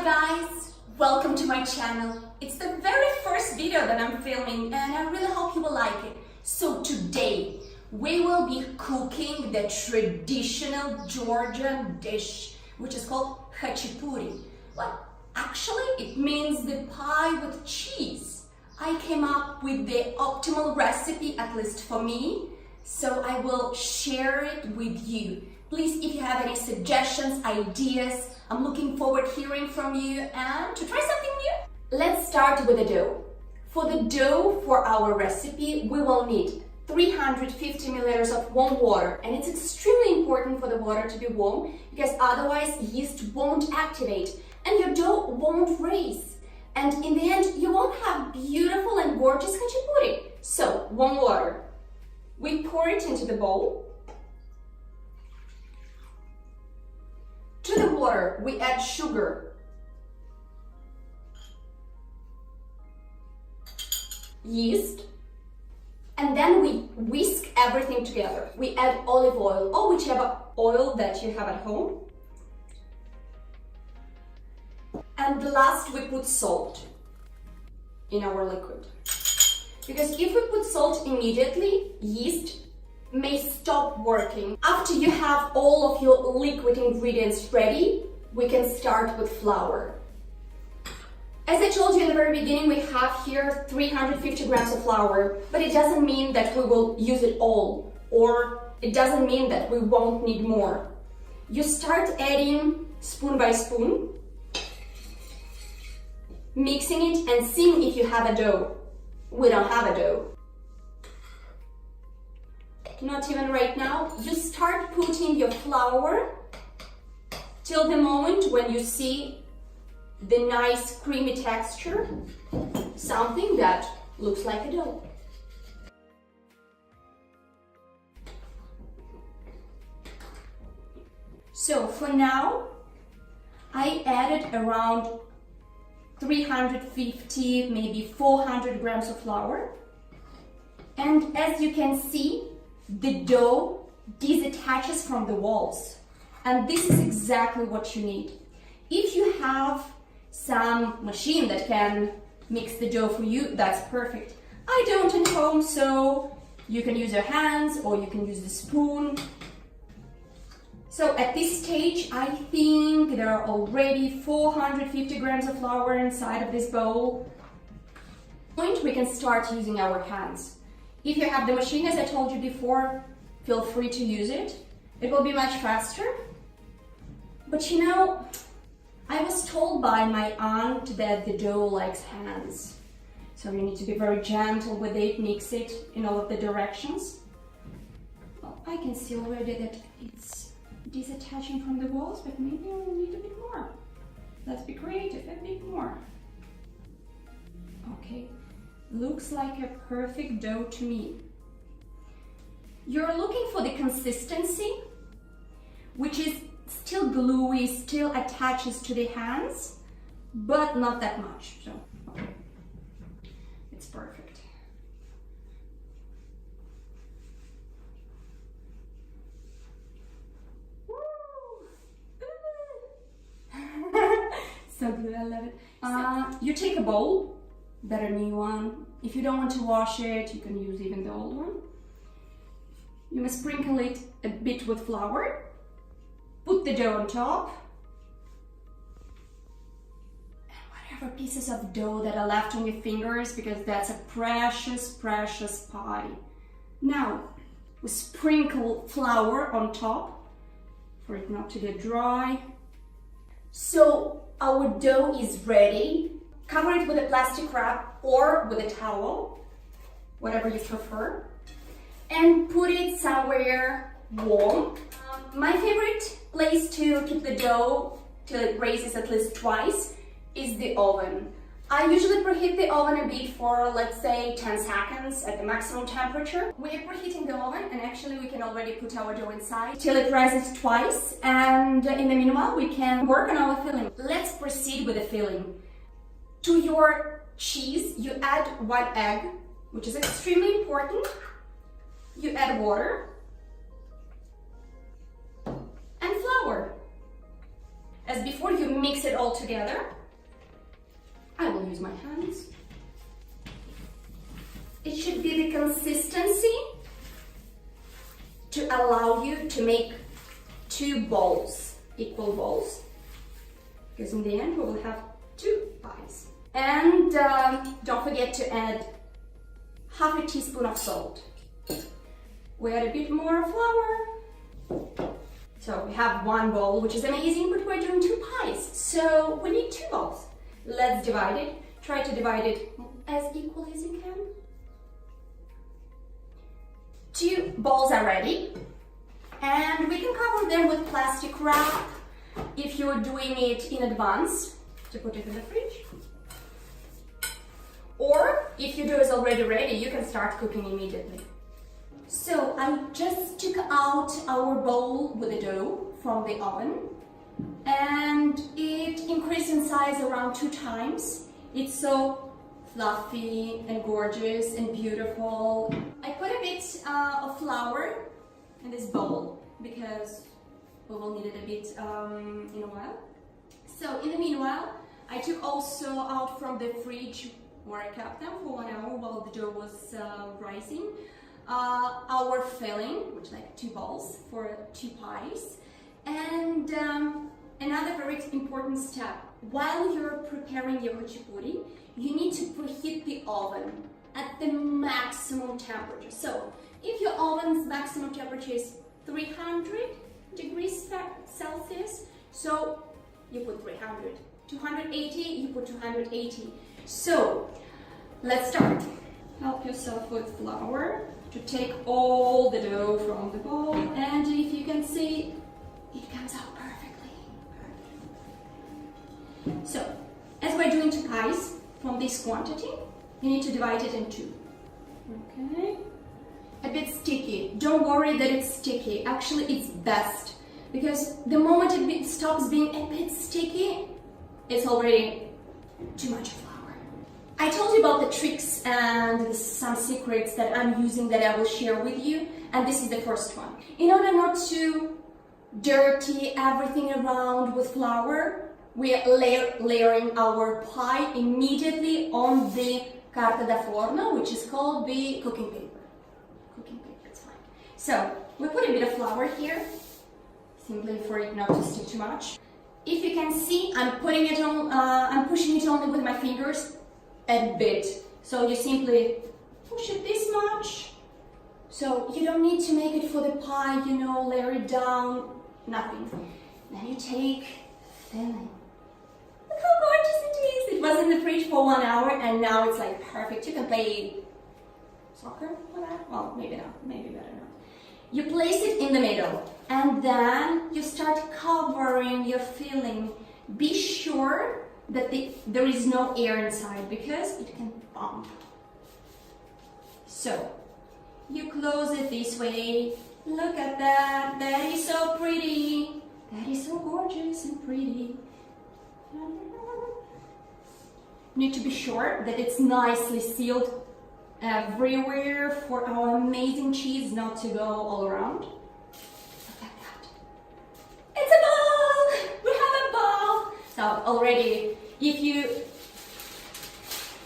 Hi guys, welcome to my channel. It's the very first video that I'm filming and I really hope you will like it. So today we will be cooking the traditional Georgian dish which is called Khachapuri. Well, actually it means the pie with cheese. I came up with the optimal recipe, at least for me, so I will share it with you. Please, if you have any suggestions, ideas, I'm looking forward to hearing from you and to try something new. Let's start with the dough. For the dough for our recipe, we will need 350 milliliters of warm water, and it's extremely important for the water to be warm because otherwise yeast won't activate and your dough won't raise. And in the end, you won't have beautiful and gorgeous khachapuri. So, warm water. We pour it into the bowl. To the water, we add sugar, yeast, and then we whisk everything together. We add olive oil or whichever oil that you have at home. And last, we put salt in our liquid. Because if we put salt immediately, yeast may stop working. After you have all of your liquid ingredients ready, we can start with flour. As I told you in the very beginning, we have here 350 grams of flour, but it doesn't mean that we will use it all, or it doesn't mean that we won't need more. You start adding spoon by spoon, mixing it and seeing if you have a dough. We don't have a dough. Not even right now. You start putting your flour till the moment when you see the nice creamy texture, something that looks like a dough. So for now, I added around 350, maybe 400 grams of flour. And as you can see, the dough disattaches from the walls. And this is exactly what you need. If you have some machine that can mix the dough for you, that's perfect. I don't at home, so you can use your hands or you can use the spoon. So at this stage, I think there are already 450 grams of flour inside of this bowl. We can start using our hands. If you have the machine, as I told you before, feel free to use it. It will be much faster. But you know, I was told by my aunt that the dough likes hands. So you need to be very gentle with it, mix it in all of the directions. Well, I can see already that it's disattaching from the walls, but maybe I will need a bit more. Let's be creative, a bit more. Okay, looks like a perfect dough to me. You're looking for the consistency, which is still gluey, still attaches to the hands, but not that much. So, okay, it's perfect. So good, I love it. You take a bowl, better new one. If you don't want to wash it, you can use even the old one. You must sprinkle it a bit with flour. Put the dough on top. And whatever pieces of dough that are left on your fingers, because that's a precious, precious pie. Now, we sprinkle flour on top for it not to get dry. So our dough is ready. Cover it with a plastic wrap or with a towel, whatever you prefer, and put it somewhere warm. My favorite place to keep the dough till it raises at least twice is the oven. I usually preheat the oven a bit for, let's say, 10 seconds at the maximum temperature. We are preheating the oven, and actually we can already put our dough inside till it rises twice, and in the meanwhile we can work on our filling. Let's proceed with the filling. To your cheese, you add 1 egg, which is extremely important. You add water and flour. as before you mix it all together, I will use my hands. It should be the consistency to allow you to make 2 balls, equal balls, because in the end we will have 2 pies. And don't forget to add half a teaspoon of salt. We add a bit more flour. So we have 1 bowl, which is amazing, but we're doing 2 pies. So we need 2 bowls. Let's divide it. Try to divide it as equally as you can. 2 balls are ready. And we can cover them with plastic wrap if you're doing it in advance to put it in the fridge. Or if your dough is already ready, you can start cooking immediately. So I just took out our bowl with the dough from the oven, and it increased in size around 2 times. It's so fluffy and gorgeous and beautiful. I put a bit of flour in this bowl because we will need it a bit in a while. So in the meanwhile, I took also out from the fridge where I kept them for 1 hour while the dough was rising. Our filling, which is like 2 balls for 2 pies. And another very important step, while you're preparing your khachapuri, you need to preheat the oven at the maximum temperature. So if your oven's maximum temperature is 300 degrees Celsius, so you put 300. 280, you put 280. So let's start. Help yourself with flour to take all the dough from the bowl, and if you can see, it comes out perfectly. So as we're doing 2 pies from this quantity, you need to divide it in 2. Okay. A bit sticky. Don't worry that it's sticky. Actually, it's best, because the moment it stops being a bit sticky, it's already too much flour. I told you about the tricks and some secrets that I'm using that I will share with you, and this is the first one. In order not to dirty everything around with flour, we are layering our pie immediately on the carta da forno, which is called the cooking paper. Cooking paper, it's fine. So we put a bit of flour here, simply for it not to stick too much. If you can see, I'm putting it on. I'm pushing it only with my fingers a bit. So you simply push it this much. So you don't need to make it for the pie, you know, layer it down, nothing. Then you take filling. Look how gorgeous it is. It was in the fridge for 1 hour and now it's like perfect. You can play soccer with that. Well, maybe not, maybe better not. You place it in the middle and then you start covering your filling. Be sure that there is no air inside because it can bump. So you close it this way. Look at that. That is so pretty. That is so gorgeous and pretty. You need to be sure that it's nicely sealed everywhere for our amazing cheese not to go all around. Look at that. It's a ball! We have a ball! So already, if you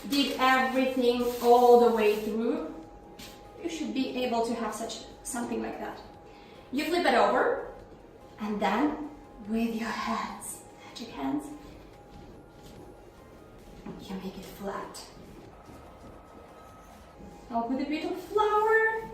did everything all the way through, you should be able to have something like that. You flip it over, and then with your hands, magic hands, you make it flat. Now with a bit of flour.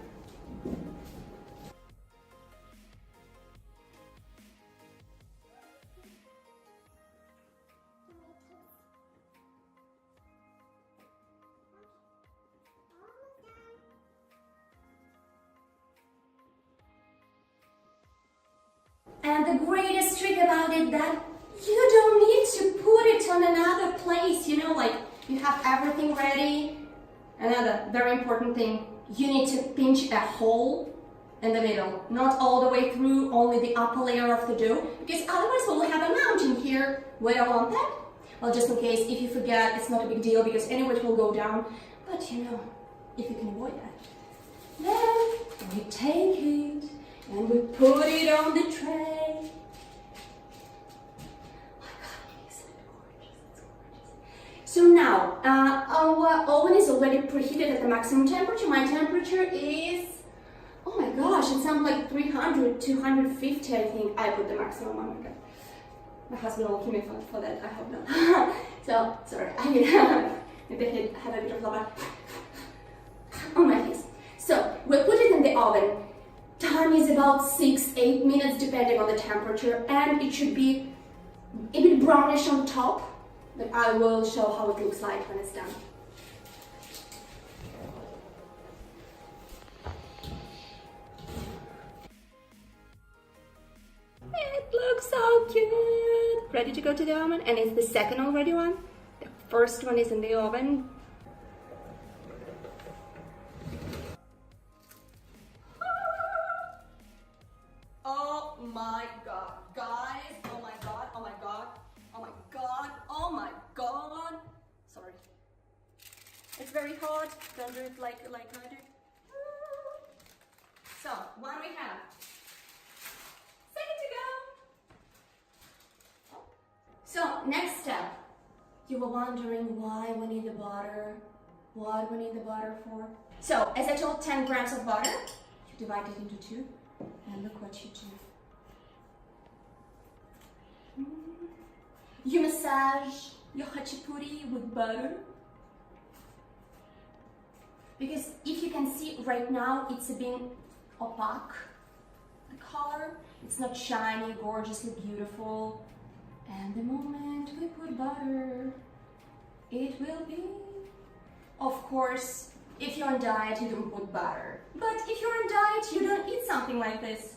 And the greatest trick about it that you don't need to put it on another place, you know, like you have everything ready. Another very important thing, you need to pinch a hole in the middle, not all the way through, only the upper layer of the dough, because otherwise we'll have a mountain here. We don't want that. Well, just in case, if you forget, it's not a big deal because anyway it will go down, but you know, if you can avoid that. Then we take it and we put it on the tray. So now, our oven is already preheated at the maximum temperature. My temperature is, oh my gosh, it sounds like 300, 250, I think. I put the maximum on. Okay. My husband will kill me for that, I hope not. So, sorry, I mean, maybe I have a bit of lava on my face. So, we'll put it in the oven. Time is about 6-8 minutes depending on the temperature, and it should be a bit brownish on top, but I will show how it looks like when it's done. It looks so cute! Ready to go to the oven, and it's the second already one. The first one is in the oven. Oh my god, guys, oh my god, oh my god, oh my god, oh my god. Sorry. It's very hot, don't do it like I do. So, one we have. Second to go. So, next step. You were wondering why we need the butter, what we need the butter for. So, as I told, 10 grams of butter. You divide it into 2. And look what you do. You massage your khachapuri with butter. Because if you can see right now, it's a bit opaque, the color. It's not shiny, gorgeously beautiful. And the moment we put butter, it will be. Of course, if you're on diet, you don't put butter. But if you're on diet, you don't eat something like this.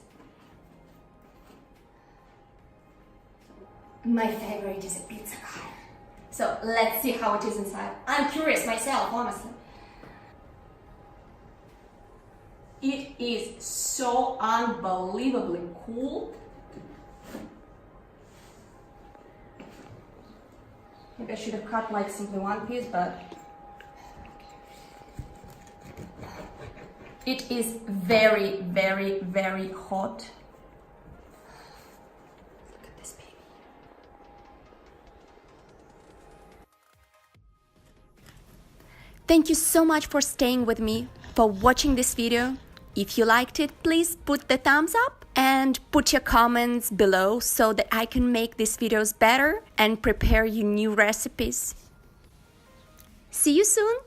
My favorite is a pizza cutter. So let's see how it is inside. I'm curious myself, honestly. It is so unbelievably cool. Maybe I should have cut like simply one piece, but it is very, very, very hot. Look at this baby. Thank you so much for staying with me, for watching this video. If you liked it, please put the thumbs up and put your comments below so that I can make these videos better and prepare you new recipes. See you soon!